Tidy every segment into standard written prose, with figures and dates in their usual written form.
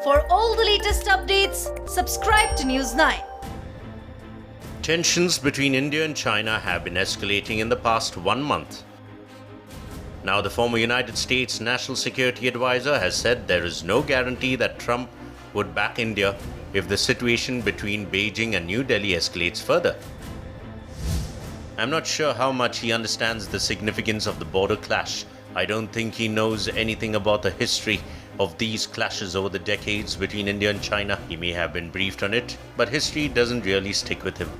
For all the latest updates, subscribe to News 9. Tensions between India and China have been escalating in the past 1 month. Now, the former United States National Security Advisor has said there is no guarantee that Trump would back India if the situation between Beijing and New Delhi escalates further. I'm not sure how much he understands the significance of the border clash. I don't think he knows anything about the history of these clashes over the decades between India and China. He may have been briefed on it, but history doesn't really stick with him.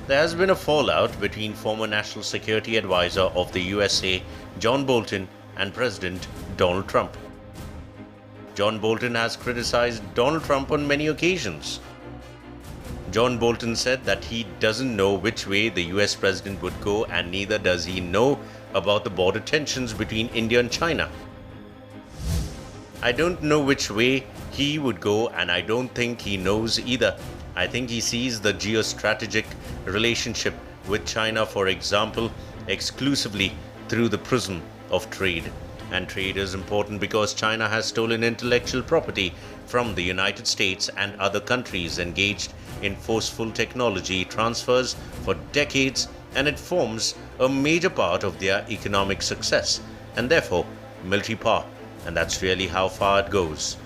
There has been a fallout between former National Security Advisor of the USA, John Bolton, and President Donald Trump. John Bolton has criticized Donald Trump on many occasions. John Bolton said that he doesn't know which way the US president would go, and neither does he know about the border tensions between India and China. I don't know which way he would go, and I don't think he knows either. I think he sees the geostrategic relationship with China, for example, exclusively through the prism of trade. And trade is important because China has stolen intellectual property from the United States and other countries engaged in forceful technology transfers for decades, and it forms a major part of their economic success and therefore military power, and that's really how far it goes.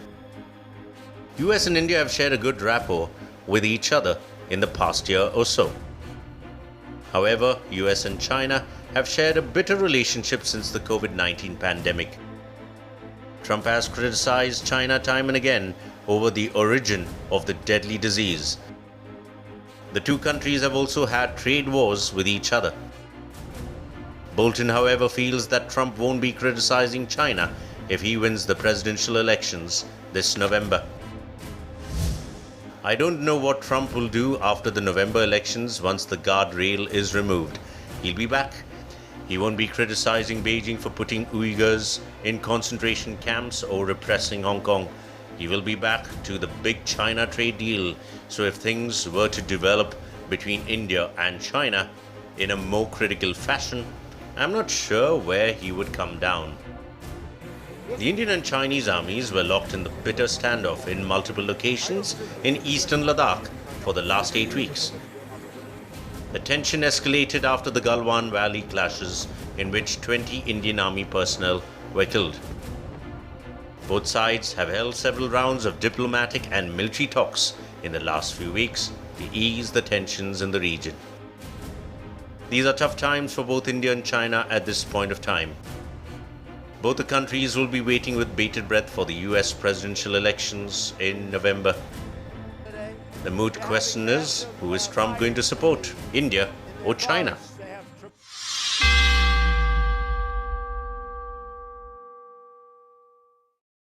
US and India have shared a good rapport with each other in the past year or so. However, US and China have shared a bitter relationship since the COVID-19 pandemic. Trump has criticized China time and again over the origin of the deadly disease. The two countries have also had trade wars with each other. Bolton, however, feels that Trump won't be criticizing China if he wins the presidential elections this November. I don't know what Trump will do after the November elections once the guardrail is removed. He'll be back. He won't be criticizing Beijing for putting Uyghurs in concentration camps or repressing Hong Kong. He will be back to the big China trade deal. So if things were to develop between India and China in a more critical fashion, I'm not sure where he would come down. The Indian and Chinese armies were locked in the bitter standoff in multiple locations in eastern Ladakh for the last 8 weeks. The tension escalated after the Galwan Valley clashes, in which 20 Indian Army personnel were killed. Both sides have held several rounds of diplomatic and military talks in the last few weeks to ease the tensions in the region. These are tough times for both India and China at this point of time. Both the countries will be waiting with bated breath for the US presidential elections in November. The moot question is, who is Trump going to support, India or China?